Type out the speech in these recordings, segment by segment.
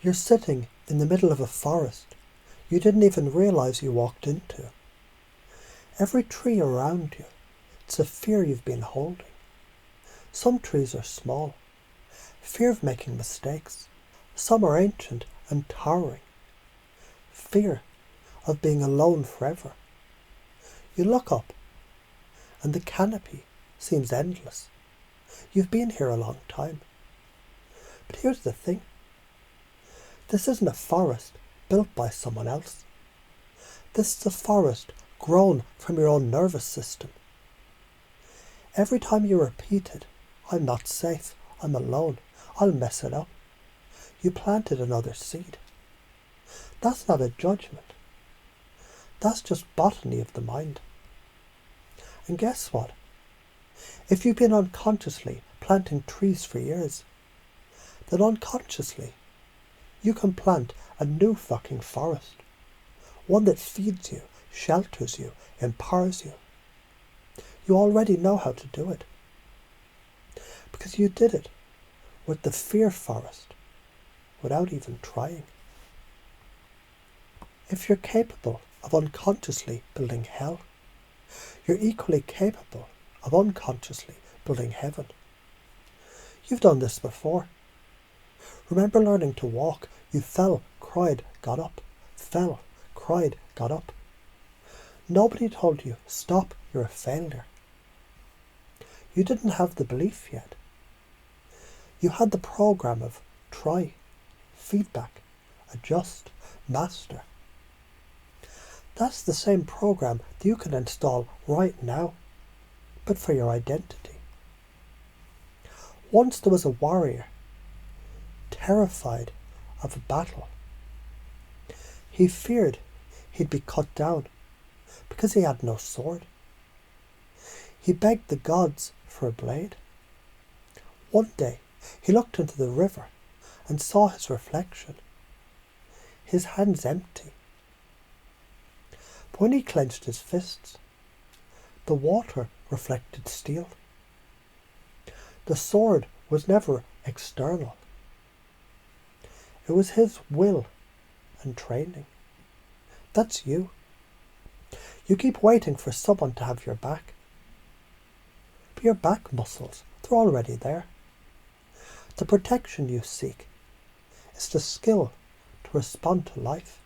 You're sitting in the middle of a forest you didn't even realise you walked into. Every tree around you, it's a fear you've been holding. Some trees are small, fear of making mistakes. Some are ancient and towering, fear of being alone forever. You look up, and the canopy seems endless. You've been here a long time. But here's the thing. This isn't a forest built by someone else. This is a forest grown from your own nervous system. Every time you repeated, I'm not safe, I'm alone, I'll mess it up, you planted another seed. That's not a judgment. That's just botany of the mind. And guess what? If you've been unconsciously planting trees for years, then unconsciously you can plant a new fucking forest. One that feeds you, shelters you, empowers you. You already know how to do it. Because you did it with the fear forest without even trying. If you're capable of unconsciously building hell, you're equally capable of unconsciously building heaven. You've done this before. Remember learning to walk? You fell, cried, got up. Fell, cried, got up. Nobody told you, stop, you're a failure. You didn't have the belief yet. You had the program of try, feedback, adjust, master. That's the same program that you can install right now, but for your identity. Once there was a warrior, terrified of a battle. He feared he'd be cut down because he had no sword. He begged the gods for a blade. One day he looked into the river and saw his reflection. His hands empty. But when he clenched his fists, the water reflected steel. The sword was never external. It was his will and training. That's you. You keep waiting for someone to have your back. But your back muscles, they're already there. The protection you seek is the skill to respond to life.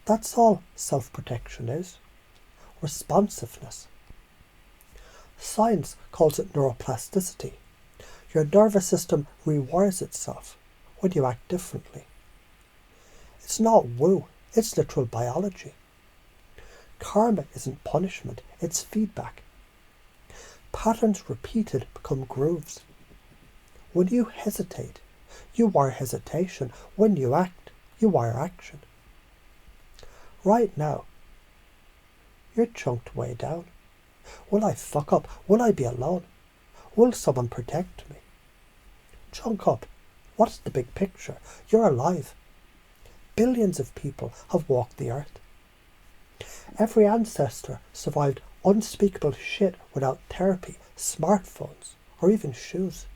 That's all self-protection is. Responsiveness. Science calls it neuroplasticity. Your nervous system rewires itself when you act differently. It's not woo, it's literal biology. Karma isn't punishment, it's feedback. Patterns repeated become grooves. When you hesitate, you wire hesitation. When you act, you wire action. Right now, you're chunked way down. Will I fuck up? Will I be alone? Will someone protect me? Chunk up. What's the big picture? You're alive. Billions of people have walked the earth. Every ancestor survived unspeakable shit without therapy, smartphones, or even shoes.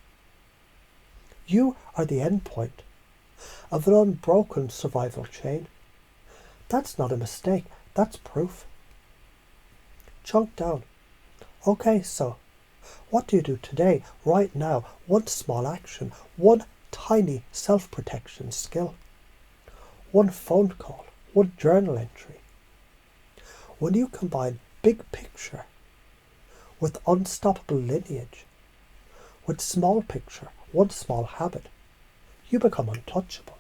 You are the end point of an unbroken survival chain. That's not a mistake, that's proof. Chunk down. Okay, so what do you do today, right now? One small action, one tiny self-protection skill. One phone call, one journal entry. When you combine big picture with unstoppable lineage, with small picture, one small habit, you become untouchable.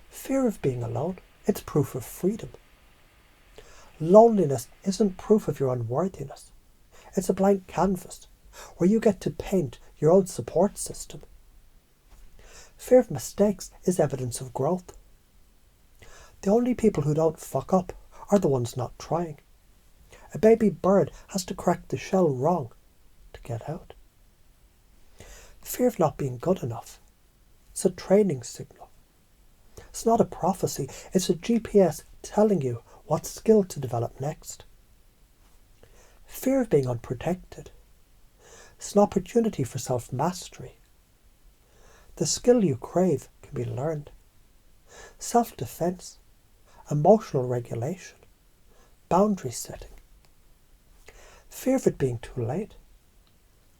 Fear of being alone, it's proof of freedom. Loneliness isn't proof of your unworthiness. It's a blank canvas where you get to paint your own support system. Fear of mistakes is evidence of growth. The only people who don't fuck up are the ones not trying. A baby bird has to crack the shell wrong to get out. Fear of not being good enough. It's a training signal. It's not a prophecy, it's a GPS telling you what skill to develop next. Fear of being unprotected. It's an opportunity for self-mastery. The skill you crave can be learned. Self-defense, emotional regulation, boundary setting. Fear of it being too late.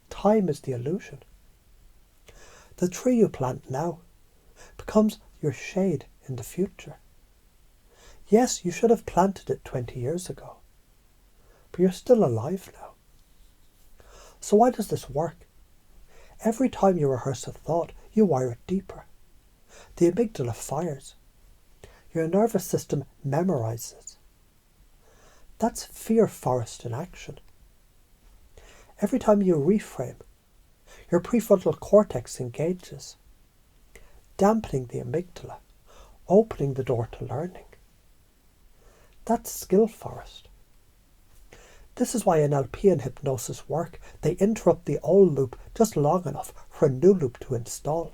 Time is the illusion. The tree you plant now becomes your shade in the future. Yes, you should have planted it 20 years ago, but you're still alive now. So why does this work? Every time you rehearse a thought, you wire it deeper. The amygdala fires. Your nervous system memorizes. That's fear forest in action. Every time you reframe, your prefrontal cortex engages, dampening the amygdala, opening the door to learning. That's skill forest. This is why NLP and hypnosis work. They interrupt the old loop just long enough for a new loop to install.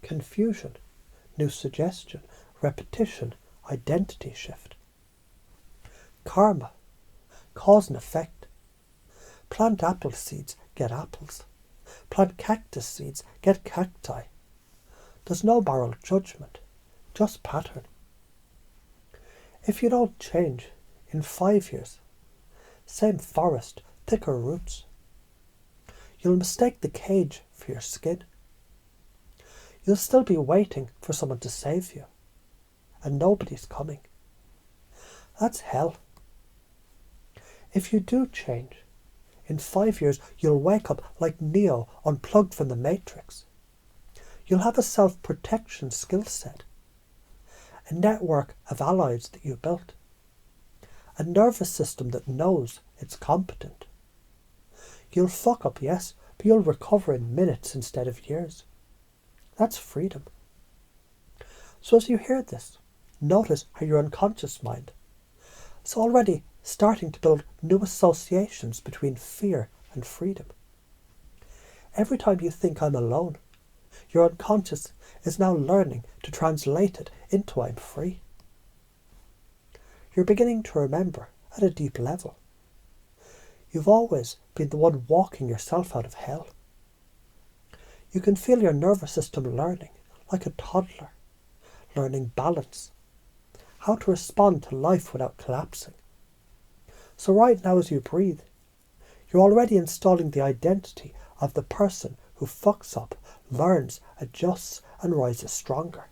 Confusion, new suggestion, repetition, identity shift. Karma, cause and effect. Plant apple seeds, get apples. Plant cactus seeds, get cacti. There's no moral judgment, just pattern. If you don't change, in 5 years, same forest, thicker roots. You'll mistake the cage for your skin. You'll still be waiting for someone to save you, and nobody's coming. That's hell. If you do change, in 5 years you'll wake up like Neo unplugged from the Matrix. You'll have a self-protection skill set, a network of allies that you built, a nervous system that knows it's competent. You'll fuck up, yes, but you'll recover in minutes instead of years. That's freedom. So as you hear this, notice how your unconscious mind is already starting to build new associations between fear and freedom. Every time you think I'm alone, your unconscious is now learning to translate it into I'm free. You're beginning to remember at a deep level. You've always been the one walking yourself out of hell. You can feel your nervous system learning, like a toddler, learning balance, how to respond to life without collapsing. So right now as you breathe, you're already installing the identity of the person who fucks up, learns, adjusts, and rises stronger.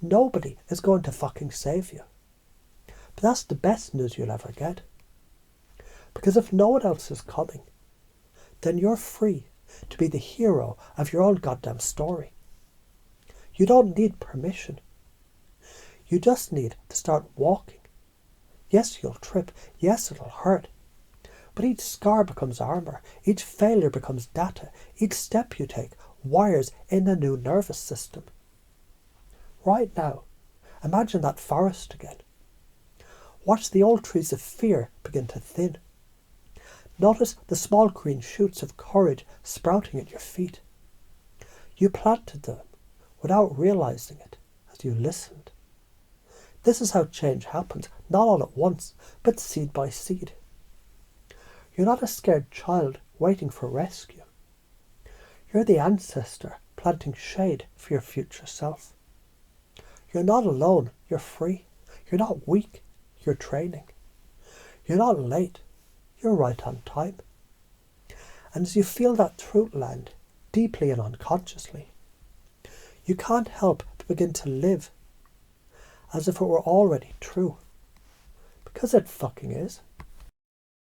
Nobody is going to fucking save you. But that's the best news you'll ever get. Because if no one else is coming, then you're free to be the hero of your own goddamn story. You don't need permission. You just need to start walking. Yes, you'll trip. Yes, it'll hurt. But each scar becomes armor. Each failure becomes data. Each step you take wires in a new nervous system. Right now, imagine that forest again. Watch the old trees of fear begin to thin. Notice the small green shoots of courage sprouting at your feet. You planted them without realizing it as you listened. This is how change happens, not all at once, but seed by seed. You're not a scared child waiting for rescue. You're the ancestor planting shade for your future self. You're not alone, you're free. You're not weak, you're training. You're not late, you're right on time. And as you feel that truth land deeply and unconsciously, you can't help but begin to live as if it were already true. Because it fucking is.